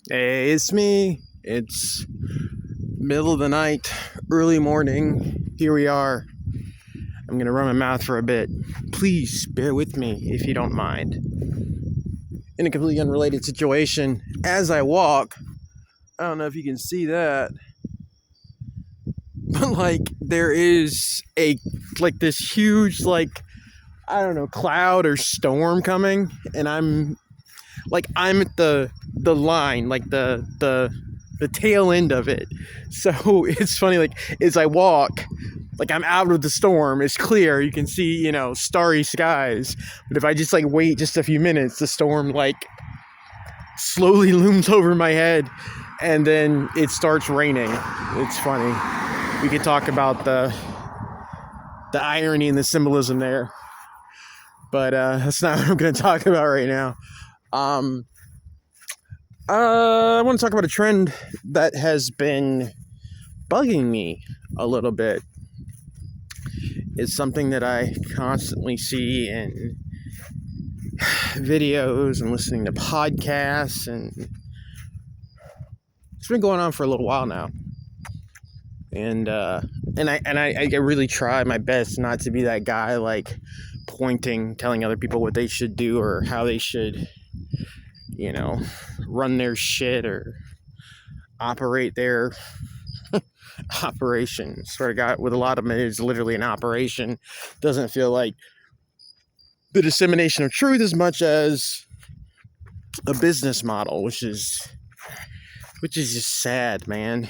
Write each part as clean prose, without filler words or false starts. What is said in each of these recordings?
Hey, it's me. It's middle of the night, early morning. Here we are. I'm going to run my mouth for a bit. Please bear with me if you don't mind. In a completely unrelated situation, as I walk, I don't know if you can see that, but there is this huge, I don't know, cloud or storm coming, and I'm at the line, the tail end of it. So it's funny, as I walk, I'm out of the storm. It's clear. You can see, starry skies. But if I just wait just a few minutes, the storm slowly looms over my head, and then it starts raining. It's funny. We could talk about the irony and the symbolism there, but that's not what I'm going to talk about right now. I want to talk about a trend that has been bugging me a little bit. It's something that I constantly see in videos and listening to podcasts, and it's been going on for a little while now. And I really try my best not to be that guy telling other people what they should do or how they should, run their shit or operate their operation. Swear to God, with a lot of them, it is literally an operation. Doesn't feel like the dissemination of truth as much as a business model, which is just sad, man.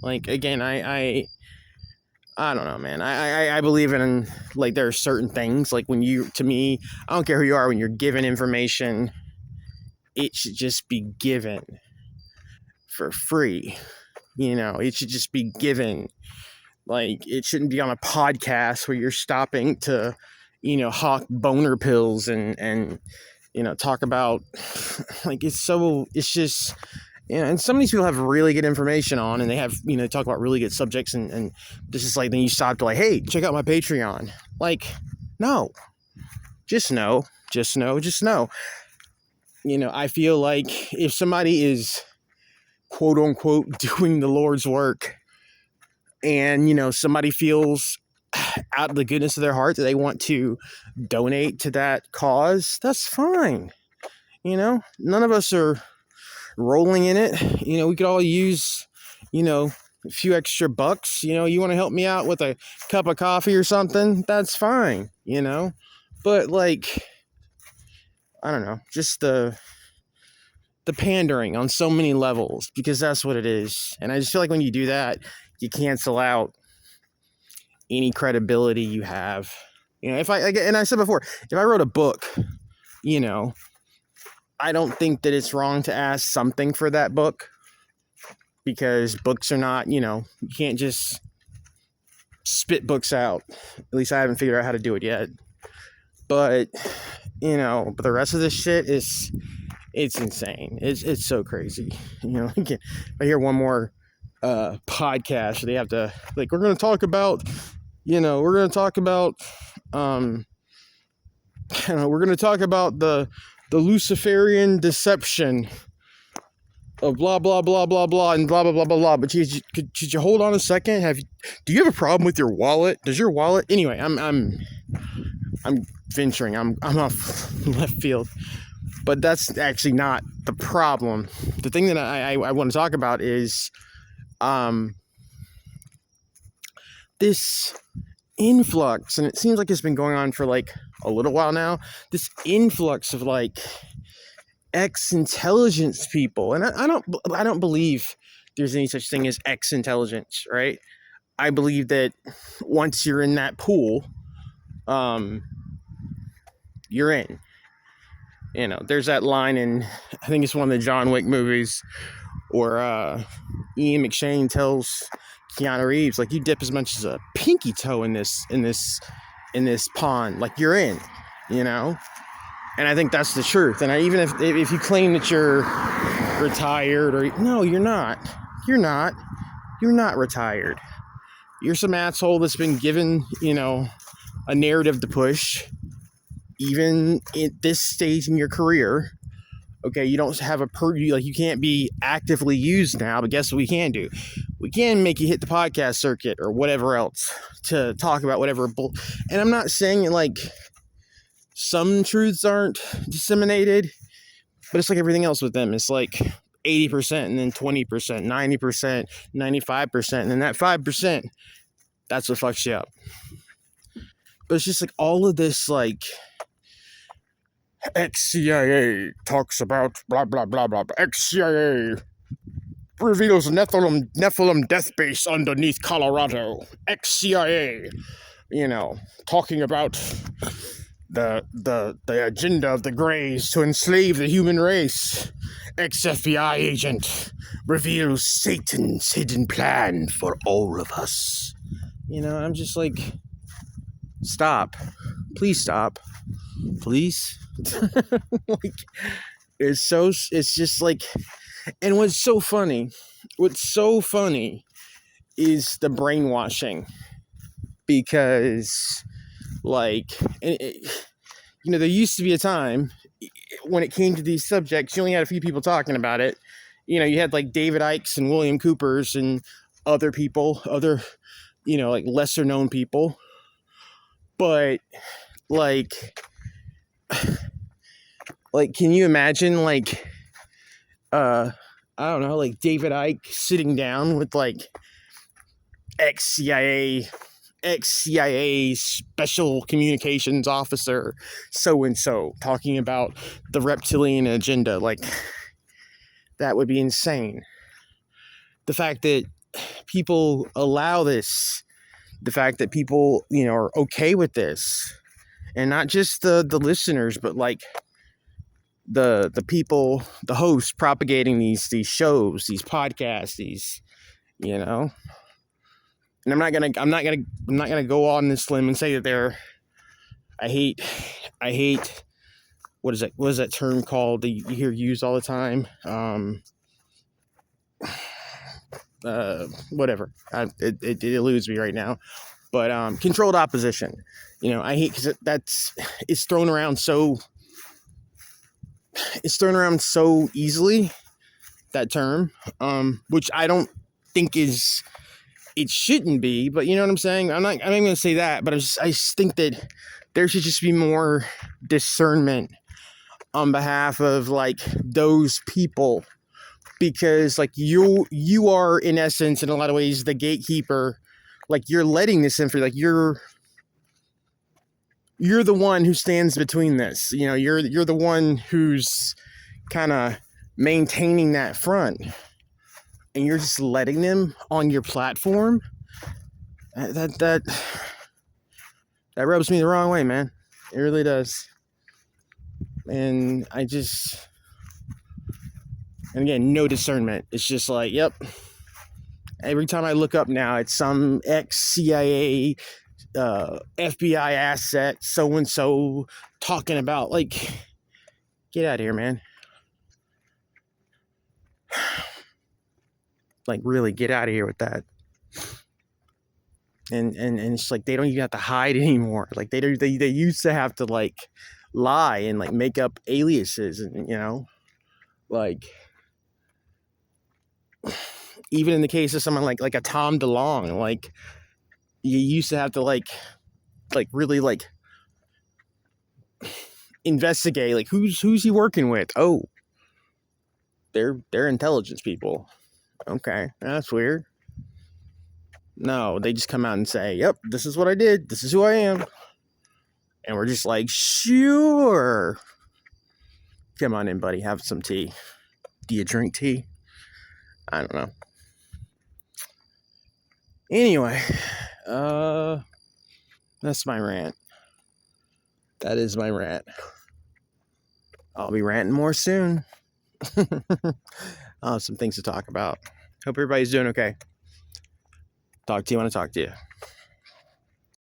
Again, I don't know, man. I believe in, there are certain things, to me, I don't care who you are, when you're given information, it should just be given for free. It should just be given. It shouldn't be on a podcast where you're stopping to, hawk boner pills and talk about, it's just, and some of these people have really good information on, and they have, talk about really good subjects, and this is then you stop to hey, check out my Patreon. No, just no. I feel like if somebody is quote unquote doing the Lord's work, and, somebody feels out of the goodness of their heart that they want to donate to that cause, that's fine. None of us are rolling in it. We could all use, a few extra bucks. You want to help me out with a cup of coffee or something, that's fine, but I don't know, just the pandering on so many levels, because that's what it is. And I just feel like when you do that, you cancel out any credibility you have. If and I said before, if I wrote a book, I don't think that it's wrong to ask something for that book, because books are not, you can't just spit books out. At least I haven't figured out how to do it yet. But, but the rest of this shit it's insane. It's so crazy. Again, if I hear one more podcast, they have to, we're going to talk about, we're going to talk about, we're going to talk about the Luciferian deception of blah, blah, blah, blah, blah, and blah, blah, blah, blah, blah. But could you hold on a second? Do you have a problem with your wallet? Does your wallet? Anyway, I'm venturing. I'm off left field. But that's actually not the problem. The thing that I want to talk about is this influx, and it seems like it's been going on for a little while now, this influx of ex-intelligence people. And I don't believe there's any such thing as ex-intelligence, right? I believe that once you're in that pool, you're in. There's that line in, I think it's one of the John Wick movies, where Ian McShane tells Keanu Reeves, you dip as much as a pinky toe in this pond, you're in, And I think that's the truth. And even if you claim that you're retired, no, you're not. You're not retired. You're some asshole that's been given, a narrative to push, even at this stage in your career, Okay, you don't have you can't be actively used now, but guess what we can do? We can make you hit the podcast circuit or whatever else to talk about whatever. And I'm not saying like some truths aren't disseminated, but it's like everything else with them. It's like 80% and then 20%, 90%, 95%, and then that 5%, that's what fucks you up. But it's just like all of this, like, ex-CIA talks about blah, blah, blah, blah. Ex-CIA reveals Nephilim death base underneath Colorado. Ex-CIA, talking about the agenda of the Greys to enslave the human race. Ex-FBI agent reveals Satan's hidden plan for all of us. I'm just like, stop. Please stop. Please. Like, it's just like, and what's so funny is the brainwashing, because like, there used to be a time when it came to these subjects, you only had a few people talking about it. You had like David Icke's and William Cooper's and other people, like lesser known people. But like, can you imagine like, I don't know, like David Icke sitting down with like ex-CIA special communications officer so-and-so talking about the reptilian agenda? Like, that would be insane. The fact that people allow this, the fact that people, are okay with this, and not just the listeners, but like the people, the hosts propagating these shows, these podcasts, and I'm not gonna go on this limb and say that they're, I hate what is that term called that you hear used all the time? Whatever. It eludes me right now. But controlled opposition. I hate, because it's thrown around so easily, that term, which I don't think it shouldn't be, but you know what I'm saying? I'm not even gonna say that, but I just think that there should just be more discernment on behalf of like those people, because like you are in essence, in a lot of ways, the gatekeeper. Like, you're letting this in for, like, you're the one who stands between this. You're the one who's kind of maintaining that front, and you're just letting them on your platform. That rubs me the wrong way, man. It really does. And again, no discernment. It's just like, yep. Every time I look up now, it's some ex-CIA, FBI asset, so-and-so talking about, like, get out of here, man. Like, really, get out of here with that. And it's like, they don't even have to hide anymore. Like, they used to have to, like, lie and, like, make up aliases, and, like, even in the case of someone like a Tom DeLonge, like, you used to have to like really like investigate, like, who's he working with? Oh, they're intelligence people. Okay, that's weird. No, they just come out and say, yep, this is what I did, this is who I am. And we're just like, sure. Come on in, buddy, have some tea. Do you drink tea? I don't know. Anyway, that's my rant. That is my rant. I'll be ranting more soon. I'll have some things to talk about. Hope everybody's doing okay. Talk to you when I talk to you.